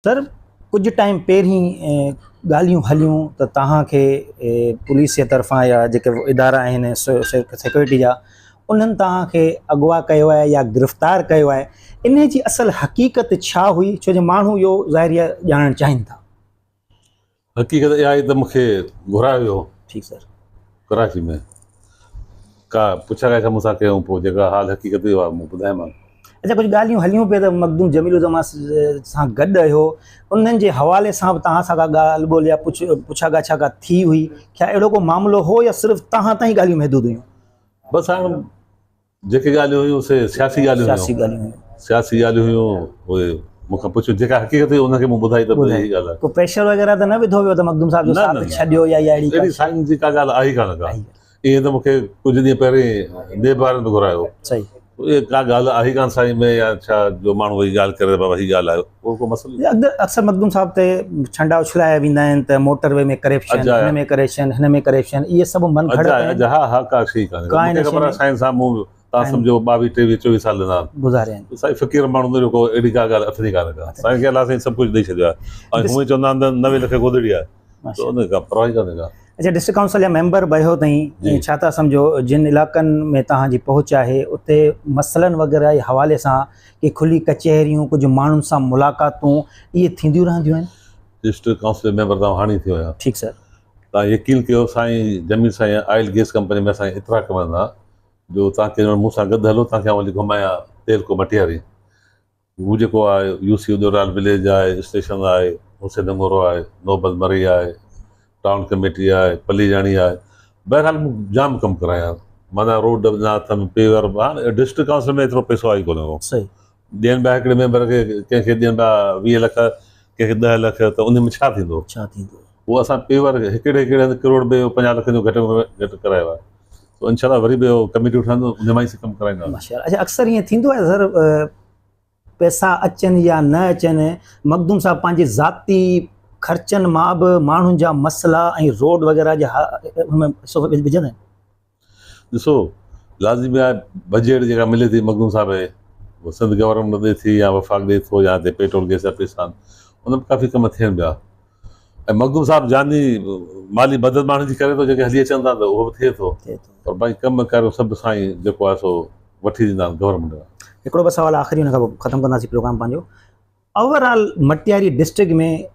Sir कुछ time पहिरीं ॻाल्हियूं हलियूं त तव्हांखे पुलिस जे तरफ़ां या जेके इदारा आहिनि सिक्योरिटी जा उन्हनि तव्हांखे अगवा कयो आहे या गिरफ़्तार कयो आहे, इन जी असल हक़ीक़त छा हुई? छो जो माण्हू इहो ज़ाहिर ॼाणणु चाहिनि था। हक़ीक़त इहा आहे त मूंखे घुरायो वियो। ठीकु सर। कराची में का पुछा ॻाछा मूंसां कयूं, पोइ जेका हाल हक़ीक़त इहो आहे मूं ॿुधायोमांव। अच्छा, कुझु ॻाल्हियूं हलियूं पिए त मखदूम जमील सां गॾु हुयो, उन्हनि जे हवाले सां बि तव्हां सां का ॻाल्हि ॿोल या पुछा ॻाछा का थी हुई? क्या अहिड़ो को मामिलो हो या सिर्फ़ु तव्हां ताईं ॻाल्हियूं महदूद हुयूं? बसि हाणे जेके ॻाल्हियूं हुयूं से सियासी ॻाल्हियूं हुयूं। उहे मूंखां पुछो, जेका हक़ीक़त हुई उनखे मूं ॿुधाई त ॿुधाई ॻाल्हि आहे। को प्रेशर वग़ैरह त न विधो वियो त मखदूम साहिब जो साथ छॾियो या अहिड़ी साईं जी का ॻाल्हि आहे कान का। ईअं त मूंखे कुझु ॾींहं पहिरीं ॿिए बारे में घुरायो। सही। इहे का ॻाल्हि आहे कान साईं में, या छा जो माण्हू वही ॻाल्हि करे बाबा हीअ ॻाल्हि आहे, उहो को मसइलो। अक्सर मखदूम साहिब ते छंडा उछलाया वेंदा आहिनि त मोटरवे में करप्शन, हिन में करप्शन, हिन में करप्शन, इहे सभु मन घड़ आहिनि। हा का शइ कान्हे, ख़बर आहे साईं सां मूं तव्हां सम्झो 22-23-24 साल गुज़ारिया आहिनि। साईं फ़क़ीर माण्हू न को अहिड़ी का ॻाल्हि अथनी कान का। साईं खे अलाह साईं सभु कुझु ॾेई छॾियो आहे ऐं हूअं चवंदा आहिनि 90 लख गोदड़ी आहे, त उन खां परवाह कान्हे का। अच्छा, डिस्ट्रिक्ट काउंसिल जा मेंबर बहियो ताईं छा था सम्झो जिन इलाइक़नि में तव्हांजी पहुच आहे उते मसइलनि वग़ैरह जे हवाले सां की खुली कचहरियूं, कुझु माण्हुनि सां मुलाक़ातूं इहे थींदियूं रहंदियूं आहिनि? डिस्ट्रिक्ट काउंसिल मेंबर तव्हां हाणे थियो आहियां। ठीकु सर। तव्हां यकीन कयो साईं जमील साईं ऑयल गैस कंपनी में असां एतिरा कमंदा जो तव्हांखे मूंसां गॾु हलो, तव्हांखे वञी घुमाया तेल को मटियारी। हू जेको आहे यूसी उदोराल विलेज आहे, स्टेशन आहे, हुसैन मोरो आहे, नोबल मरी आहे, टाउन कमेटी आहे, पली जाणी आहे। बहरहाल मूं जाम कमु कराया, माना रोड ॾिना अथनि, पेवर। हाणे डिस्ट्रिक्ट काउंसिल में एतिरो पैसो आई कोन्हे को। सही। ॾियनि पिया हिकिड़े मेंबर खे, कंहिंखे ॾियनि पिया 20 लख, कंहिंखे 10 लख, त उन में छा थींदो? उहो असां पेवर हिकिड़े करोड़ में 50 लख जो घटि में घटि करायो आहे। तो इंशाल्लाह वरी बि कमेटी उठंदो, उन मां ई कमु कराईंदा। माशाअल्लाह। अच्छा, अक्सर ईअं थींदो आहे सर, पैसा अचनि या न अचनि, मखदूम साहिब पंहिंजे ज़ाती ख़र्चनि मां बि माण्हुनि जा मसइला ऐं रोड वग़ैरह जा विझंदा आहिनि? ॾिसो, लाज़िमी आहे बजट जेका मिले थी मखदूम साहिब खे, उहो सिंध गवर्नमेंट ॾे थी या वफ़ाक़ ॾे थो या हिते पेट्रोल गैस जा पैसा आहिनि, उन में काफ़ी कम थियनि पिया। ऐं मखदूम साहिब जानी माली मदद माण्हुनि जी करे थो, जेके हली अचनि था त उहो बि थिए थो। पर भाई कमु करो सभु साईं जेको आहे सो वठी ॾींदा आहिनि गवर्नमेंट जा। हिकिड़ो ॿ सवाल आख़िरी, हुन खां पोइ ख़तमु कंदासीं प्रोग्राम पंहिंजो। ओवरऑल मटियारी डिस्ट्रिक्ट में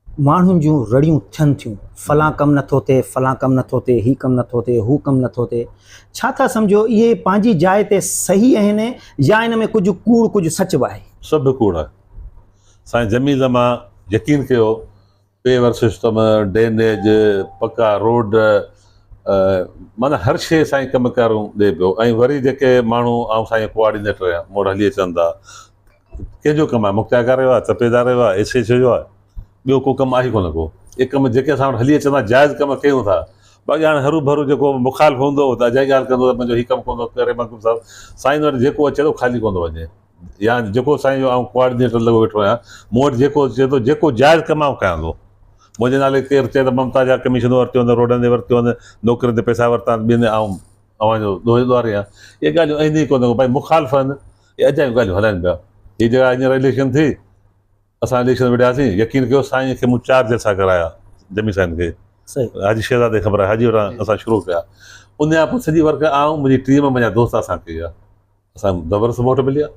माण्हुनि जूं रड़ियूं थियनि थियूं, फलां कमु नथो थिए, फलां कमु नथो थिए, हीउ कमु नथो थिए, हू कमु नथो थिए। छा था सम्झो इहे पंहिंजी जाइ ते सही आहिनि या इन में कुझु कूड़ कुझु सच बि आहे? सभु कूड़ आहे। साईं जमील मां यकीन कयो, पेवर सिस्टम, ड्रेनेज, पका रोड, माना हर शइ साईं कमु करूं ॾे पियो। ऐं वरी जेके माण्हू ऐं साईं कोआर्डिनेटर आहे मोड़ हली अचनि था, कंहिंजो कमु आहे? मुख्तार जो आहे, तपेदार जो आहे, एस जो आहे, ॿियो को कमु आहे कोन को। इहे कमु जेके असां वटि हली अचनि था जाइज़ कमु कयूं था। बाक़ी हाणे हरू भरू जेको मुखालिफ़ हूंदो त अजाई ॻाल्हि कंदो त मुंहिंजो हीउ कमु कोन थो करे। मखदूम साहिब साईं वटि जेको अचे थो ख़ाली कोन थो वञे, या जेको साईं जो आउं कोआर्डिनेटर लॻो वेठो आहियां, मूं वटि जेको अचे थो, जेको जाइज़ कमु आउं कयां थो। मुंहिंजे नाले केरु चए त ममता जा कमीशन वरितियूं आहिनि, रोडनि ते वरितियूं आहिनि, नौकरियुनि ते पैसा वरिता आहिनि, ॿियनि आउं अवांजो दोहिदारी आहियां, इहे ॻाल्हियूं ईंदी कोन को। भाई मुखालिफ़ आहिनि, इहे अजायूं ॻाल्हियूं हलाइनि पिया। हीअ जेका हींअर इलेक्शन थी, असां इलेक्शन विढ़ियासीं, यकीन कयो साईं खे मूं 4 जलसा कराया जमी साईं खे। हाजी शहज़ादे ख़बर आहे, हाजी वटां असां शुरू कया। उन खां पोइ सॼी वर्क आऊं मुंहिंजी टीम मुंहिंजा दोस्त असां कई आहे। असां ज़बरदस्त वोट मिली आहे।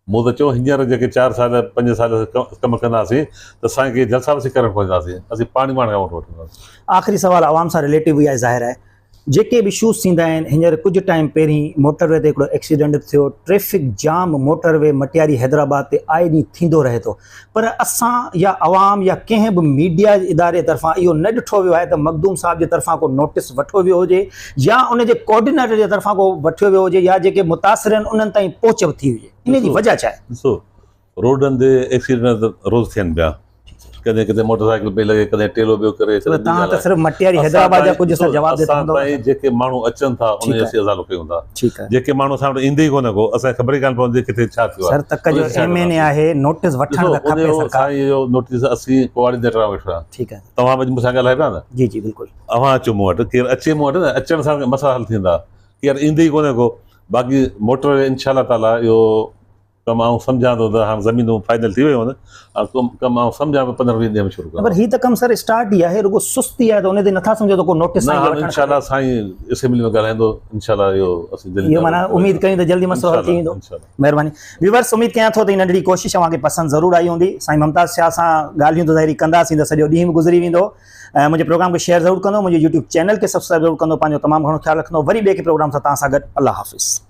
मूं त चयो हींअर जेके 4 साल 5 साल कमु कंदासीं त साईं खे जलसा बि करणु पवंदासीं, असीं पाणी माण्हू खां वोट वठंदासीं। आख़िरी सवाल आवाम सां रिलेटिव आहे, ज़ाहिर आहे जेके बि इशूज़ थींदा आहिनि। हींअर कुझु टाइम पहिरीं मोटरवे ते हिकिड़ो एक्सीडेंट थियो, traffic jam motorway Matiari Hyderabad ते आए ॾींहुं थींदो रहे थो, पर असां या आवाम या कंहिं बि मीडिया इदारे तरफ़ां इहो न ॾिठो वियो आहे त मखदूम साहिब जे तरफ़ां को नोटिस वठो वियो हुजे या उनजे कोऑर्डिनेटर जे तरफ़ां को वठियो वियो हुजे या जेके मुतासिर आहिनि उन्हनि ताईं पहुच बि थी हुजे। इन जी वजह छा आहे? ॾिसो, रोडनि ते एक्सीडेंट रोज़ थियनि पिया, कॾहिं किथे मोटरसाइकिल पई लॻे, कॾहिं टेलो पियो करे। तव्हां त सिर्फ़ु मटियारी हैदराबाद जा कुझु सर जवाब ॾींदा। जेके माण्हू अचनि था उन जो असीं अज़ालो कयूं था। ठीकु आहे। जेके माण्हू असां वटि ईंदे ई कोन को, असांखे ख़बर ई कान पवंदी किथे छा थियो आहे। सर तक जो एमएनए आहे, नोटिस वठण त खपे सरकार। इहो नोटिस असीं कोऑर्डिनेटर वेठो आहे। ठीकु आहे। तव्हां वञी मूंसां ॻाल्हाए पिया न? जी जी बिल्कुलु। अवां अचो मूं वटि, केरु अचे मूं वटि न, अचण सां मसइला हल थींदा। केरु ईंदे ई कोन्हे को। बाक़ी मोटर इंशाअल्लाह ताला इहो कमु आउं सम्झां थो त हाणे ज़मीनूं फाइनल थी वियूं आहिनि कमु आउं सम्झां 15-20 ॾींहं में शुरू पर कयां। ही त कमु सर स्टार्ट ई आहे, रुगो सुस्ती आहे त उन ते नथा सम्झो त को नोटिस न हाणे इंशाल्लाह साईं असेंबली में ॻाल्हाईंदो, इंशाल्लाह इहो असीं दिल्ली इहो माना उमेद कयूं त जल्दी मसलो हल थी वेंदो। महिरबानी व्यूअर्स, उमेद कयां थो त इन नंढड़ी कोशिश तव्हांखे पसंदि ज़रूरु आई हूंदी। साईं मुमताज़ शाह सां ॻाल्हियूं त ज़ाहिरी कंदासीं त सॼो ॾींहुं बि गुज़री वेंदो। मुंहिंजे प्रोग्राम खे शेयर ज़रूरु कंदो, मुंहिंजे यूट्यूब चैनल खे सब्सक्राइब ज़रूरु कंदो, पंहिंजो तमामु घणो ख़्यालु रखंदो। वरी ॿिए के प्रोग्राम सां तव्हां सां गॾु। अल्लाह हाफ़िज़।